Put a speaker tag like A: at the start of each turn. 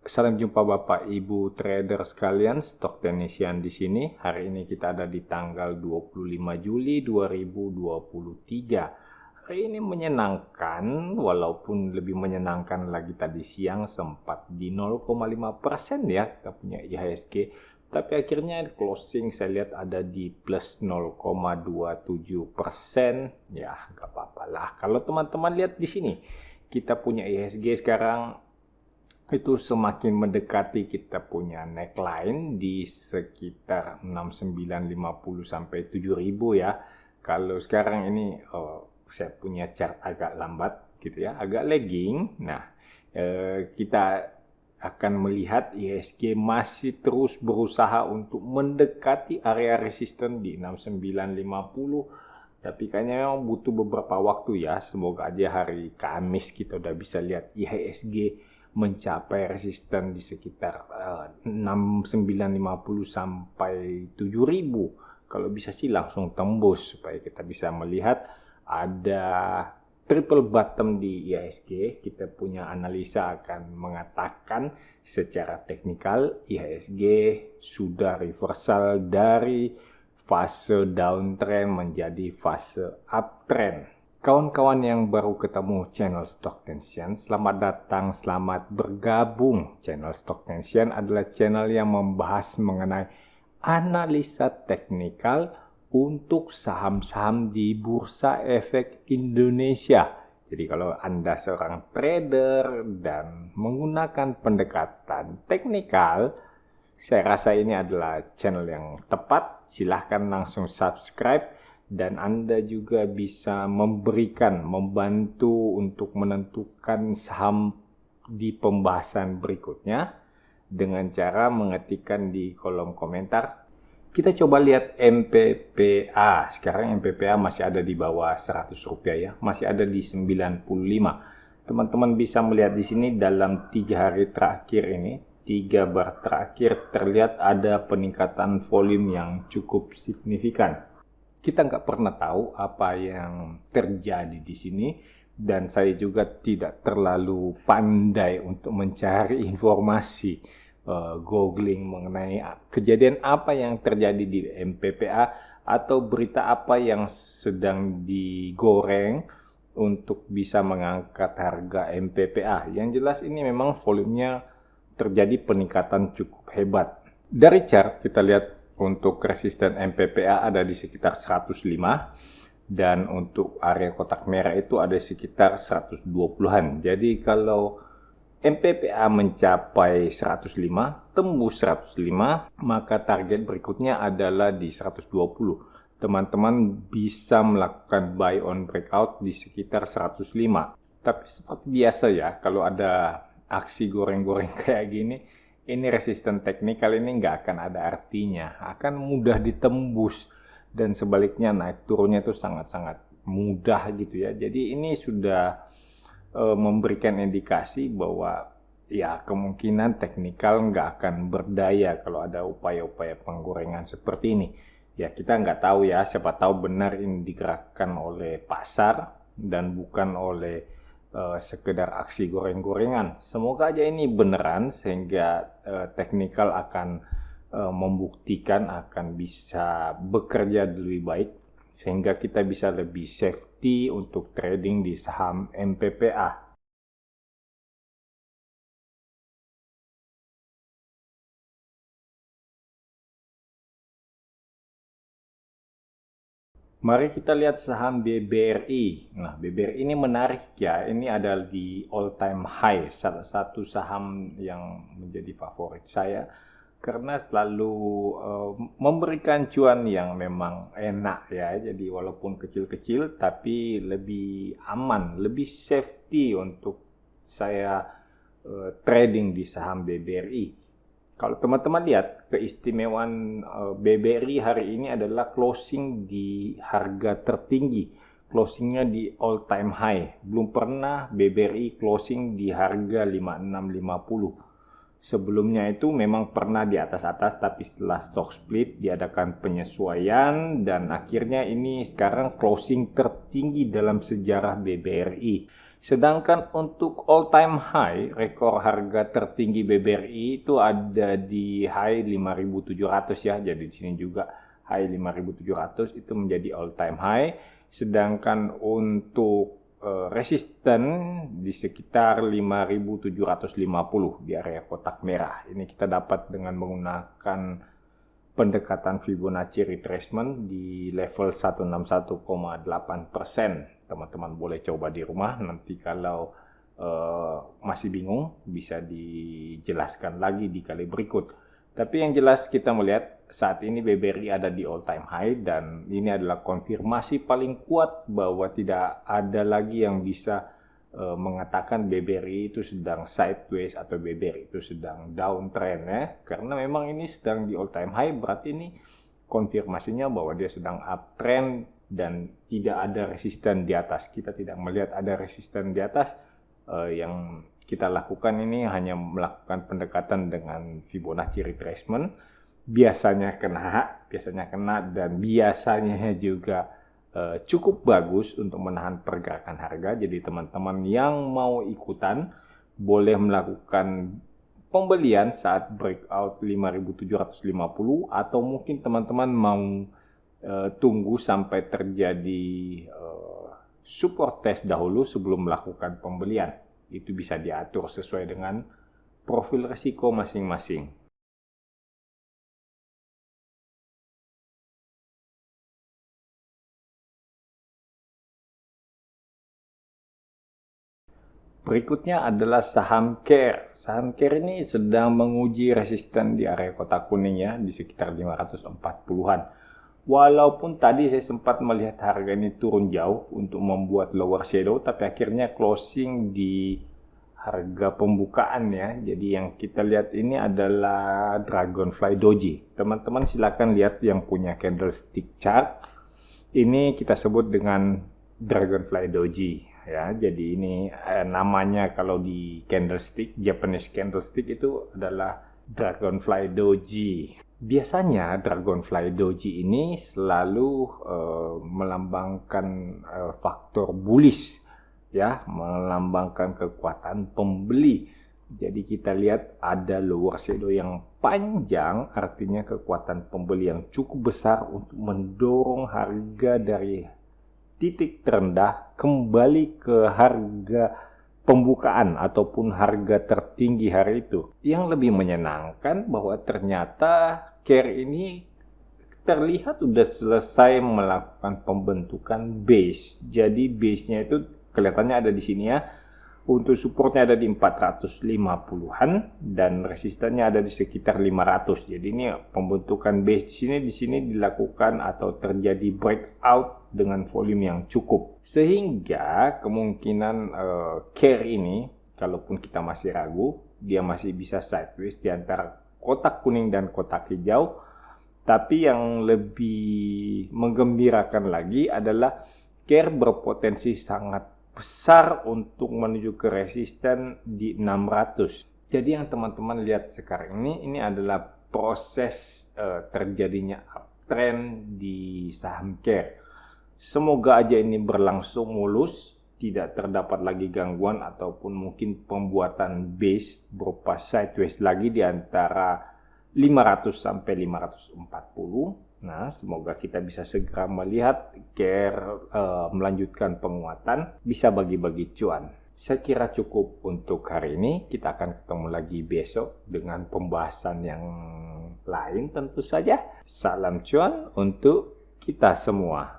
A: Salam jumpa Bapak Ibu trader sekalian, Stock Technician di sini. Hari ini kita ada di tanggal 25 Juli 2023. Hari ini menyenangkan, walaupun lebih menyenangkan lagi tadi siang sempat di 0,5% ya kita punya IHSG. Tapi akhirnya closing saya lihat ada di plus 0,27%. Ya, nggak apa-apa lah. Kalau teman-teman lihat di sini, kita punya IHSG sekarang itu semakin mendekati kita punya neckline di sekitar 6950 sampai 7000 ya. Kalau sekarang ini saya punya chart agak lambat gitu ya, agak lagging. Nah, kita akan melihat IHSG masih terus berusaha untuk mendekati area resisten di 6950. Tapi kayaknya memang butuh beberapa waktu ya. Semoga aja hari Kamis kita udah bisa lihat IHSG mencapai resisten di sekitar 6950 sampai 7000. Kalau bisa sih langsung tembus supaya kita bisa melihat ada triple bottom di IHSG. Kita punya analisa akan mengatakan secara teknikal IHSG sudah reversal dari fase downtrend menjadi fase uptrend. Kawan-kawan yang baru ketemu channel Stock Technician, selamat datang, selamat bergabung. Channel Stock Technician adalah channel yang membahas mengenai analisa teknikal untuk saham-saham di Bursa Efek Indonesia. Jadi kalau Anda seorang trader dan menggunakan pendekatan teknikal, saya rasa ini adalah channel yang tepat. Silahkan langsung subscribe. Dan Anda juga bisa membantu untuk menentukan saham di pembahasan berikutnya dengan cara mengetikkan di kolom komentar. Kita coba lihat MPPA. Sekarang MPPA masih ada di bawah 100 rupiah ya, masih ada di 95. Teman-teman bisa melihat di sini dalam 3 hari terakhir ini, 3 bar terakhir terlihat ada peningkatan volume yang cukup signifikan. Kita nggak pernah tahu apa yang terjadi di sini, dan saya juga tidak terlalu pandai untuk mencari informasi googling mengenai kejadian apa yang terjadi di MPPA atau berita apa yang sedang digoreng untuk bisa mengangkat harga MPPA. Yang jelas ini memang volumenya terjadi peningkatan cukup hebat. Dari chart kita lihat untuk resisten MPPA ada di sekitar 105 dan untuk area kotak merah itu ada sekitar 120-an. Jadi kalau MPPA mencapai 105, tembus 105, maka target berikutnya adalah di 120. Teman-teman bisa melakukan buy on breakout di sekitar 105. Tapi seperti biasa ya, kalau ada aksi goreng-goreng kayak gini, ini resisten teknikal ini nggak akan ada artinya, akan mudah ditembus, dan sebaliknya naik turunnya itu sangat-sangat mudah gitu ya. Jadi ini sudah memberikan indikasi bahwa ya kemungkinan teknikal nggak akan berdaya kalau ada upaya-upaya penggorengan seperti ini. Ya kita nggak tahu ya, siapa tahu benar ini digerakkan oleh pasar dan bukan oleh sekedar aksi goreng-gorengan. Semoga aja ini beneran sehingga teknikal akan membuktikan akan bisa bekerja lebih baik sehingga kita bisa lebih safety untuk trading di saham MPPA. Mari kita lihat saham BBRI. Nah, BBRI ini menarik ya. Ini adalah di all time high, salah satu saham yang menjadi favorit saya karena selalu memberikan cuan yang memang enak ya. Jadi walaupun kecil-kecil tapi lebih aman, lebih safety untuk saya trading di saham BBRI. Kalau teman-teman lihat keistimewaan BBRI hari ini adalah closing di harga tertinggi. Closingnya di all time high. Belum pernah BBRI closing di harga 5650. Sebelumnya itu memang pernah di atas-atas, tapi setelah stock split diadakan penyesuaian dan akhirnya ini sekarang closing tertinggi dalam sejarah BBRI. Sedangkan untuk all time high, rekor harga tertinggi BBRI itu ada di high 5.700 ya. Jadi di sini juga high 5.700 itu menjadi all time high. Sedangkan untuk resisten di sekitar 5.750 di area kotak merah. Ini kita dapat dengan menggunakan pendekatan Fibonacci retracement di level 161,8%. Teman-teman boleh coba di rumah, nanti kalau masih bingung bisa dijelaskan lagi di kali berikut. Tapi yang jelas kita melihat saat ini BBRI ada di all time high dan ini adalah konfirmasi paling kuat bahwa tidak ada lagi yang bisa mengatakan BBRI itu sedang sideways atau BBRI itu sedang downtrend ya. Karena memang ini sedang di all time high, berarti ini konfirmasinya bahwa dia sedang uptrend dan tidak ada resisten di atas. Kita tidak melihat ada resisten di atas. Yang kita lakukan ini hanya melakukan pendekatan dengan Fibonacci retracement. Biasanya kena dan biasanya juga cukup bagus untuk menahan pergerakan harga. Jadi teman-teman yang mau ikutan boleh melakukan pembelian saat breakout 5.750 atau mungkin teman-teman mau tunggu sampai terjadi support test dahulu sebelum melakukan pembelian. Itu bisa diatur sesuai dengan profil risiko masing-masing. Berikutnya adalah saham CARE. Saham CARE ini sedang menguji resisten di area kotak kuning ya, di sekitar 540-an. Walaupun tadi saya sempat melihat harga ini turun jauh untuk membuat lower shadow, tapi akhirnya closing di harga pembukaan ya. Jadi yang kita lihat ini adalah Dragonfly Doji. Teman-teman silakan lihat yang punya candlestick chart. Ini kita sebut dengan Dragonfly Doji ya. Jadi ini namanya kalau di candlestick, Japanese candlestick itu adalah Dragonfly Doji. Biasanya Dragonfly Doji ini selalu melambangkan faktor bullish ya, melambangkan kekuatan pembeli. Jadi kita lihat ada lower shadow yang panjang, artinya kekuatan pembeli yang cukup besar untuk mendorong harga dari titik terendah kembali ke harga pembukaan ataupun harga tertinggi hari itu. Yang lebih menyenangkan bahwa ternyata CARE ini terlihat sudah selesai melakukan pembentukan base. Jadi base-nya itu kelihatannya ada di sini ya. Untuk supportnya ada di 450-an dan resistannya ada di sekitar 500. Jadi ini pembentukan base di sini dilakukan atau terjadi breakout dengan volume yang cukup. Sehingga kemungkinan CARE ini, kalaupun kita masih ragu, dia masih bisa sideways di antara kotak kuning dan kotak hijau. Tapi yang lebih menggembirakan lagi adalah CARE berpotensi sangat besar untuk menuju ke resisten di 600. Jadi yang teman-teman lihat sekarang ini adalah proses terjadinya uptrend di saham CARE. Semoga aja ini berlangsung mulus, tidak terdapat lagi gangguan ataupun mungkin pembuatan base berupa sideways lagi di antara 500 sampai 540. Nah, semoga kita bisa segera melihat CARE melanjutkan penguatan, bisa bagi-bagi cuan. Saya kira cukup untuk hari ini. Kita akan ketemu lagi besok dengan pembahasan yang lain tentu saja. Salam cuan untuk kita semua.